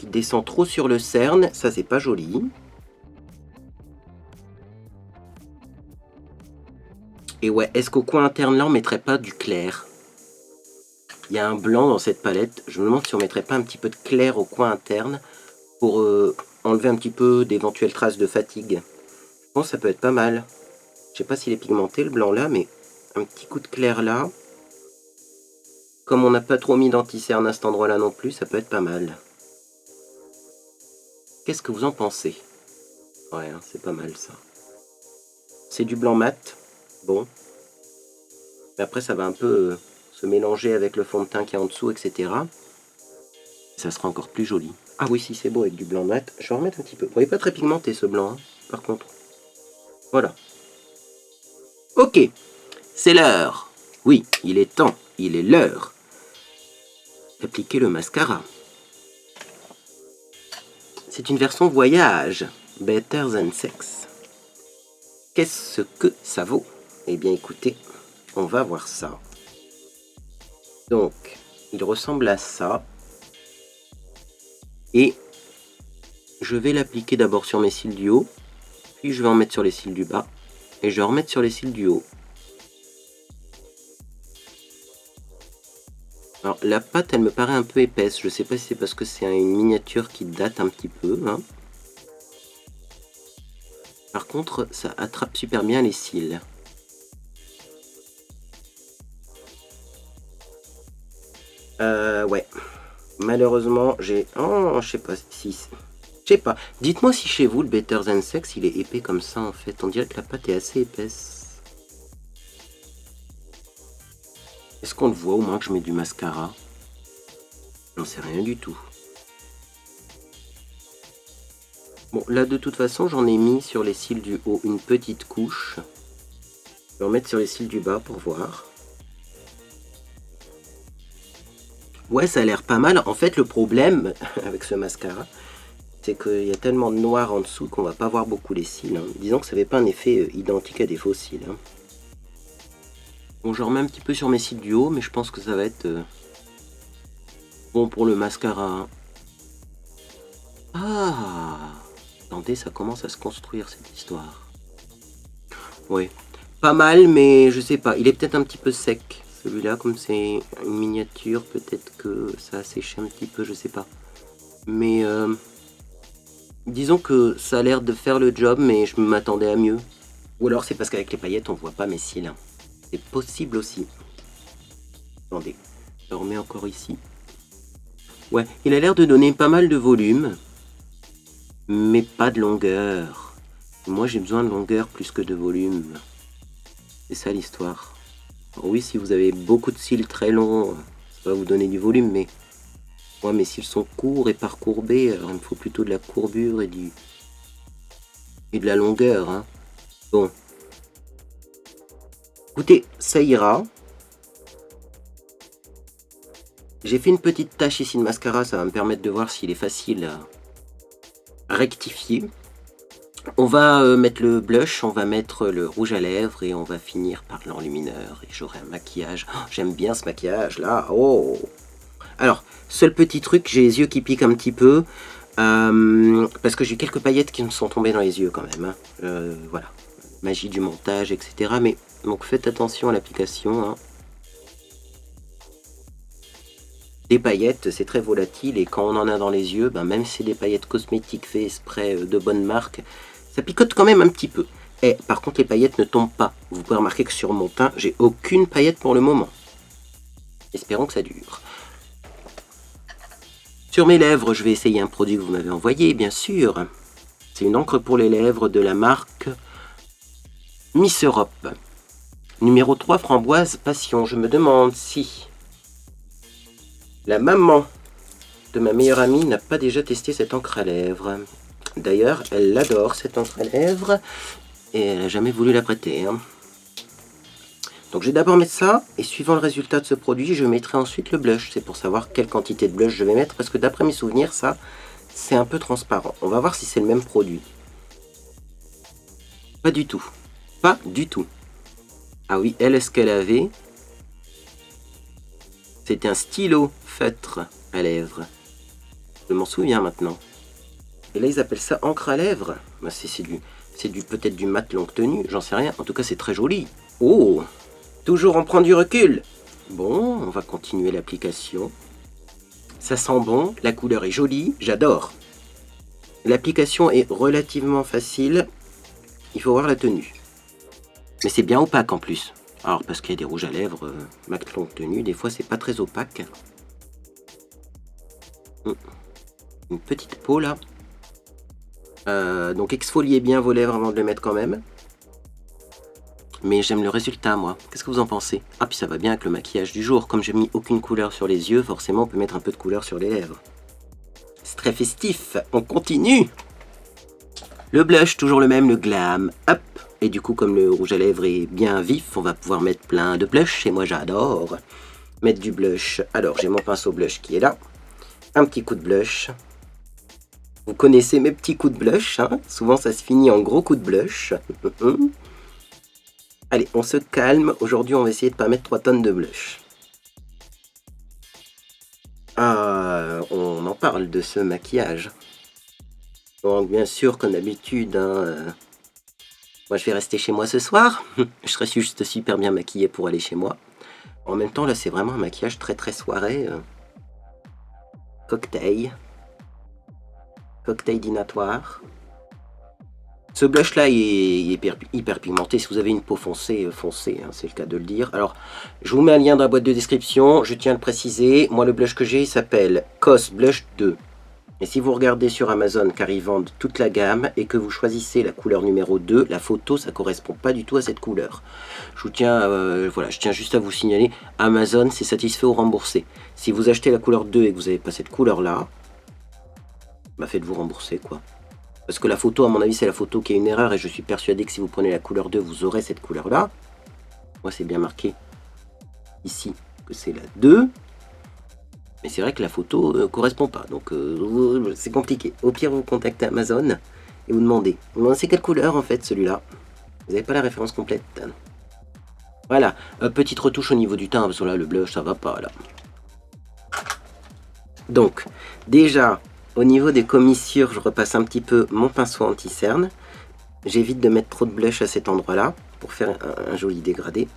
descend trop sur le cerne. Ça, c'est pas joli. Et ouais, est-ce qu'au coin interne, là, on mettrait pas du clair? Il y a un blanc dans cette palette. Je me demande si on mettrait pas un petit peu de clair au coin interne pour enlever un petit peu d'éventuelles traces de fatigue. Je pense que ça peut être pas mal. Je sais pas s'il est pigmenté le blanc là, mais un petit coup de clair là. Comme on n'a pas trop mis d'anti-cerne à cet endroit là non plus, ça peut être pas mal. Qu'est-ce que vous en pensez? Ouais, hein, c'est pas mal ça. C'est du blanc mat. Bon. Mais après ça va un peu se mélanger avec le fond de teint qui est en dessous, etc. Ça sera encore plus joli. Ah oui, si c'est beau avec du blanc mat. Je vais en remettre un petit peu. Bon, il n'est pas très pigmenté ce blanc, hein, par contre. Voilà. Ok, c'est l'heure. Oui, il est temps, il est l'heure d'appliquer le mascara. C'est une version voyage, Better Than Sex. Qu'est-ce que ça vaut? Eh bien écoutez, on va voir ça. Donc, il ressemble à ça. Et je vais l'appliquer d'abord sur mes cils du haut, puis je vais en mettre sur les cils du bas, et je vais en remettre sur les cils du haut. Alors la pâte, elle me paraît un peu épaisse. Je sais pas si c'est parce que c'est une miniature qui date un petit peu, hein. Par contre, ça attrape super bien les cils. Ouais. Malheureusement, j'ai... Oh, je sais pas si... Je sais pas. Dites-moi si chez vous, le Better Than Sex, il est épais comme ça, en fait. On dirait que la pâte est assez épaisse. Est-ce qu'on le voit au moins que je mets du mascara? J'en sais rien du tout. Bon, là, de toute façon, j'en ai mis sur les cils du haut une petite couche. Je vais en mettre sur les cils du bas pour voir. Ouais, ça a l'air pas mal. En fait, le problème avec ce mascara, c'est qu'il y a tellement de noir en dessous qu'on va pas voir beaucoup les cils, hein. Disons que ça n'avait pas un effet identique à des faux cils, hein. Bon, je remets un petit peu sur mes cils du haut, mais je pense que ça va être bon pour le mascara, hein. Ah! Attendez, ça commence à se construire cette histoire. Oui, pas mal, mais je sais pas. Il est peut-être un petit peu sec. Celui-là, comme c'est une miniature, peut-être que ça a séché un petit peu, je sais pas. Mais disons que ça a l'air de faire le job, mais je m'attendais à mieux. Ou alors c'est parce qu'avec les paillettes, on voit pas mes cils. C'est possible aussi. Attendez, je le remets encore ici. Ouais, il a l'air de donner pas mal de volume, mais pas de longueur. Moi, j'ai besoin de longueur plus que de volume. C'est ça l'histoire. Oui, si vous avez beaucoup de cils très longs, ça va vous donner du volume, mais moi, mes cils sont courts et parcourbés, alors il me faut plutôt de la courbure et de la longueur, hein. Bon. Écoutez, ça ira. J'ai fait une petite tache ici de mascara, ça va me permettre de voir s'il est facile à rectifier. On va mettre le blush, on va mettre le rouge à lèvres et on va finir par l'enlumineur. Et j'aurai un maquillage. Oh, j'aime bien ce maquillage là. Oh. Alors, seul petit truc, j'ai les yeux qui piquent un petit peu. Parce que j'ai quelques paillettes qui me sont tombées dans les yeux quand même, hein. Voilà. Magie du montage, etc. Mais donc faites attention à l'application, hein. Des paillettes, c'est très volatile et quand on en a dans les yeux, ben même si c'est des paillettes cosmétiques faites exprès de bonne marque, ça picote quand même un petit peu. Et par contre, les paillettes ne tombent pas. Vous pouvez remarquer que sur mon teint, j'ai aucune paillette pour le moment. Espérons que ça dure. Sur mes lèvres, je vais essayer un produit que vous m'avez envoyé, bien sûr. C'est une encre pour les lèvres de la marque Miss Europe. Numéro 3, framboise passion. Je me demande si la maman de ma meilleure amie n'a pas déjà testé cette encre à lèvres. D'ailleurs, elle l'adore cette encre à lèvres et elle n'a jamais voulu la prêter. Donc je vais d'abord mettre ça et suivant le résultat de ce produit, je mettrai ensuite le blush. C'est pour savoir quelle quantité de blush je vais mettre parce que d'après mes souvenirs, ça c'est un peu transparent. On va voir si c'est le même produit. Pas du tout. Pas du tout. Ah oui, elle, ce qu'elle avait, c'était un stylo feutre à lèvres. Je m'en souviens maintenant. Et là, ils appellent ça encre à lèvres. Bah, c'est du peut-être du mat longue tenue, j'en sais rien. En tout cas, c'est très joli. Oh, toujours on prend du recul. Bon, on va continuer l'application. Ça sent bon, la couleur est jolie, j'adore. L'application est relativement facile. Il faut voir la tenue. Mais c'est bien opaque en plus. Alors, parce qu'il y a des rouges à lèvres, mat longue tenue, des fois, c'est pas très opaque. Une petite peau là. Donc exfoliez bien vos lèvres avant de les mettre quand même. Mais j'aime le résultat moi. Qu'est-ce que vous en pensez? Ah puis ça va bien avec le maquillage du jour. Comme j'ai mis aucune couleur sur les yeux, forcément on peut mettre un peu de couleur sur les lèvres. C'est très festif. On continue. Le blush, toujours le même, le glam. Hop. Et du coup comme le rouge à lèvres est bien vif, on va pouvoir mettre plein de blush. Et moi j'adore mettre du blush. Alors j'ai mon pinceau blush qui est là. Un petit coup de blush. Vous connaissez mes petits coups de blush, hein? Souvent ça se finit en gros coups de blush. Allez, on se calme. Aujourd'hui, on va essayer de ne pas mettre 3 tonnes de blush. On en parle de ce maquillage. Donc bien sûr, comme d'habitude, moi je vais rester chez moi ce soir. Je serai juste super bien maquillée pour aller chez moi. En même temps, là c'est vraiment un maquillage très très soirée. Cocktail dînatoire. Ce blush là est hyper pigmenté. Si vous avez une peau foncée, foncée, hein, c'est le cas de le dire. Alors, je vous mets un lien dans la boîte de description. Je tiens à le préciser. Moi, le blush que j'ai s'appelle COS Blush 2. Et si vous regardez sur Amazon, car ils vendent toute la gamme, et que vous choisissez la couleur numéro 2, la photo, ça correspond pas du tout à cette couleur. Je tiens juste à vous signaler, Amazon, c'est satisfait ou remboursé. Si vous achetez la couleur 2 et que vous n'avez pas cette couleur-là, bah faites-vous rembourser, quoi. Parce que la photo, à mon avis, c'est la photo qui a une erreur, et je suis persuadé que si vous prenez la couleur 2, vous aurez cette couleur-là. Moi, c'est bien marqué ici que c'est la 2. Mais c'est vrai que la photo ne correspond pas, donc c'est compliqué. Au pire, vous contactez Amazon et vous demandez. Vous demandez c'est quelle couleur, en fait, celui-là. Vous n'avez pas la référence complète. Voilà, petite retouche au niveau du teint, parce que là, le blush, ça va pas, là. Donc, déjà... Au niveau des commissures, je repasse un petit peu mon pinceau anti-cerne. J'évite de mettre trop de blush à cet endroit-là pour faire un joli dégradé.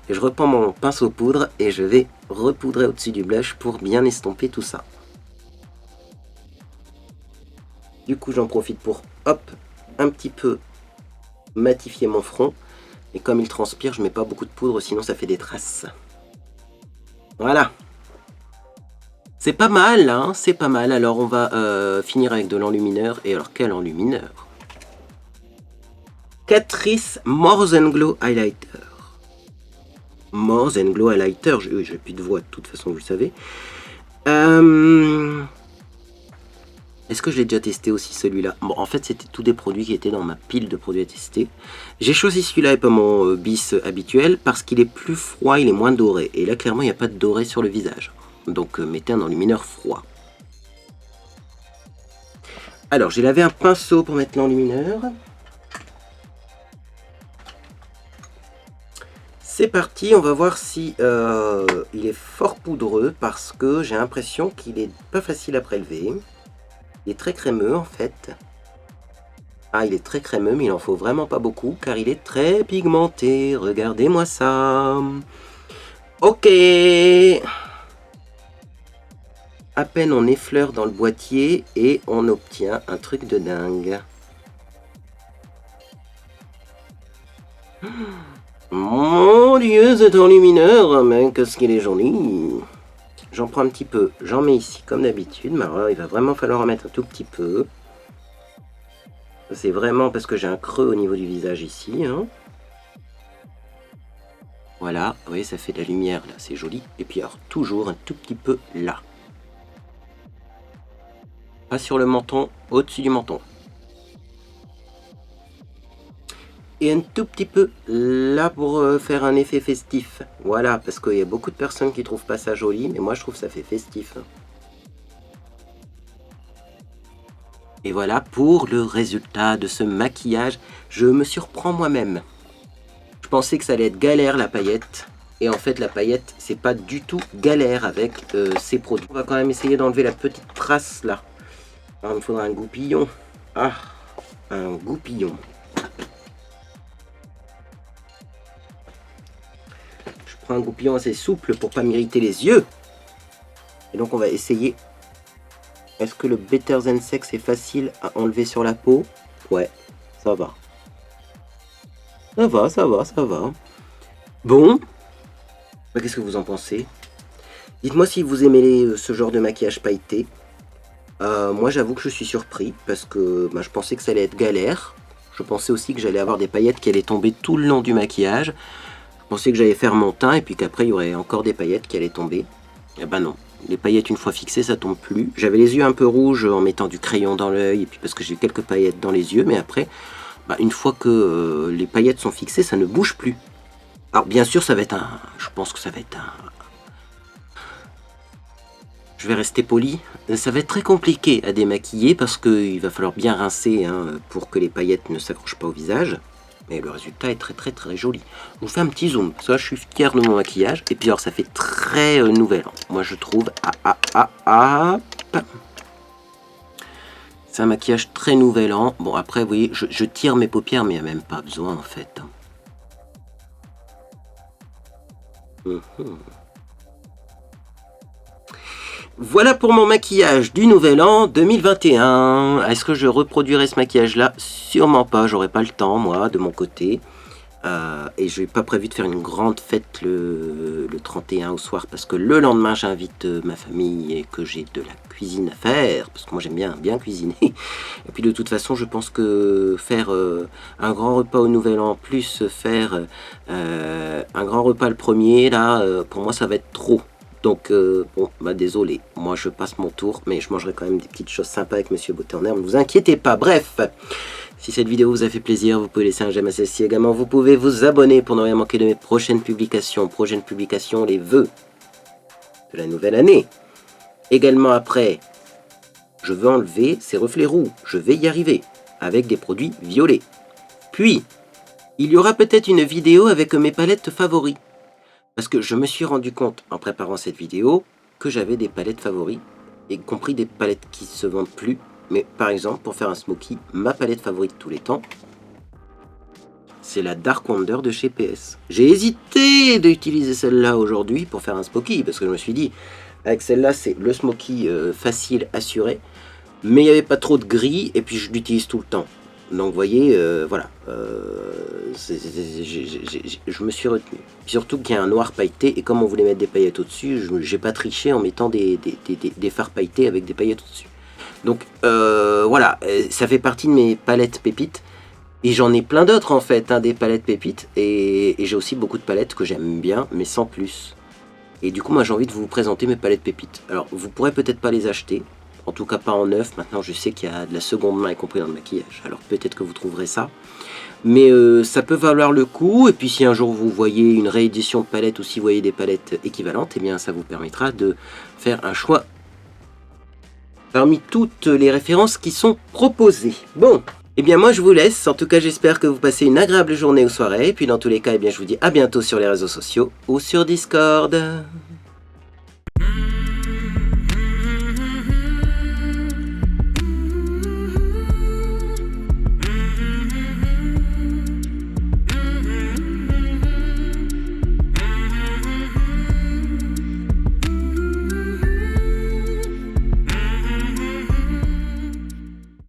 Et je reprends mon pinceau poudre et je vais repoudrer au-dessus du blush pour bien estomper tout ça. Du coup, j'en profite pour, hop, un petit peu matifier mon front. Et comme il transpire, je mets pas beaucoup de poudre, sinon ça fait des traces. Voilà. C'est pas mal, hein, c'est pas mal. Alors on va finir avec de l'enlumineur. Et alors quel enlumineur? Catrice More Than Glow Highlighter. More Than Glow Highlighter, j'ai plus de voix de toute façon, vous le savez. Est-ce que je l'ai déjà testé aussi celui-là? Bon, en fait c'était tous des produits qui étaient dans ma pile de produits à tester. J'ai choisi celui-là et pas mon bis habituel parce qu'il est plus froid, il est moins doré. Et là clairement il n'y a pas de doré sur le visage. Donc mettez un enlumineur froid. Alors j'ai lavé un pinceau pour mettre l'enlumineur. C'est parti, on va voir si il est fort poudreux parce que j'ai l'impression qu'il est pas facile à prélever. Il est très crémeux en fait. Ah, il est très crémeux mais il en faut vraiment pas beaucoup car il est très pigmenté. Regardez-moi ça. Ok. À peine on effleure dans le boîtier et on obtient un truc de dingue. Mon Dieu, c'est enlumineur, mais qu'est-ce qu'il est joli. J'en prends un petit peu, j'en mets ici comme d'habitude, mais alors il va vraiment falloir en mettre un tout petit peu. C'est vraiment parce que j'ai un creux au niveau du visage ici. Hein. Voilà, vous voyez, ça fait de la lumière là, c'est joli. Et puis alors toujours un tout petit peu là. Pas sur le menton, au-dessus du menton. Et un tout petit peu là pour faire un effet festif. Voilà, parce qu'il y a beaucoup de personnes qui trouvent pas ça joli, mais moi je trouve ça fait festif. Et voilà pour le résultat de ce maquillage. Je me surprends moi-même. Je pensais que ça allait être galère la paillette. Et en fait la paillette c'est pas du tout galère avec ces produits. On va quand même essayer d'enlever la petite trace là. Alors, il me faudra un goupillon. Ah, un goupillon. Je prends un goupillon assez souple pour pas m'irriter les yeux. Et donc on va essayer. Est-ce que le Better Than Sex est facile à enlever sur la peau? Ouais, ça va. Ça va, ça va, ça va. Bon. Qu'est-ce que vous en pensez? Dites-moi si vous aimez ce genre de maquillage pailleté. Moi j'avoue que je suis surpris parce que je pensais que ça allait être galère. Je pensais aussi que j'allais avoir des paillettes qui allaient tomber tout le long du maquillage. Je pensais que j'allais faire mon teint et puis qu'après il y aurait encore des paillettes qui allaient tomber. Eh ben non, les paillettes une fois fixées ça tombe plus. J'avais les yeux un peu rouges en mettant du crayon dans l'œil et puis parce que j'ai quelques paillettes dans les yeux, mais après, une fois que les paillettes sont fixées, ça ne bouge plus. Alors bien sûr ça va être je pense que ça va être je vais rester poli. Ça va être très compliqué à démaquiller parce qu'il va falloir bien rincer pour que les paillettes ne s'accrochent pas au visage. Mais le résultat est très très très joli. Je vous fais un petit zoom. Ça, je suis fier de mon maquillage. Et puis alors ça fait très nouvel an. Moi je trouve. C'est un maquillage très nouvel an. Bon après vous voyez, je tire mes paupières mais il n'y a même pas besoin en fait. Voilà pour mon maquillage du nouvel an 2021. Est-ce que je reproduirai ce maquillage là? Sûrement pas, j'aurai pas le temps moi de mon côté. Et je n'ai pas prévu de faire une grande fête le 31 au soir parce que le lendemain j'invite ma famille et que j'ai de la cuisine à faire parce que moi j'aime bien cuisiner. Et puis de toute façon je pense que faire un grand repas au nouvel an plus faire un grand repas le premier là pour moi ça va être trop. Donc bon désolé, moi je passe mon tour mais je mangerai quand même des petites choses sympas avec Monsieur Beauté en Herbe, ne vous inquiétez pas. Bref, si cette vidéo vous a fait plaisir, vous pouvez laisser un j'aime à celle-ci. Également, vous pouvez vous abonner pour ne rien manquer de mes prochaines publications. Les vœux de la nouvelle année. Également après, je veux enlever ces reflets roux. Je vais y arriver avec des produits violets. Puis, il y aura peut-être une vidéo avec mes palettes favoris. Parce que je me suis rendu compte en préparant cette vidéo que j'avais des palettes favoris, y compris des palettes qui se vendent plus. Mais par exemple, pour faire un smoky, ma palette favorite de tous les temps, c'est la Dark Wonder de chez PS. J'ai hésité d'utiliser celle-là aujourd'hui pour faire un smoky, parce que je me suis dit, avec celle-là, c'est le smoky facile, assuré, mais il n'y avait pas trop de gris, et puis je l'utilise tout le temps. Donc vous voyez, voilà, je me suis retenu. Surtout qu'il y a un noir pailleté, et comme on voulait mettre des paillettes au-dessus, j'ai pas triché en mettant des fards pailletés avec des paillettes au-dessus. Donc voilà, ça fait partie de mes palettes pépites. Et j'en ai plein d'autres en fait, des palettes pépites. Et j'ai aussi beaucoup de palettes que j'aime bien, mais sans plus. Et du coup, moi j'ai envie de vous présenter mes palettes pépites. Alors, vous pourrez peut-être pas les acheter. En tout cas pas en neuf. Maintenant, je sais qu'il y a de la seconde main, y compris dans le maquillage. Alors peut-être que vous trouverez ça. Mais ça peut valoir le coup. Et puis si un jour vous voyez une réédition de palette ou si vous voyez des palettes équivalentes, eh bien ça vous permettra de faire un choix parmi toutes les références qui sont proposées. Bon, eh bien moi je vous laisse. En tout cas j'espère que vous passez une agréable journée ou soirée. Et puis dans tous les cas, eh bien je vous dis à bientôt sur les réseaux sociaux ou sur Discord.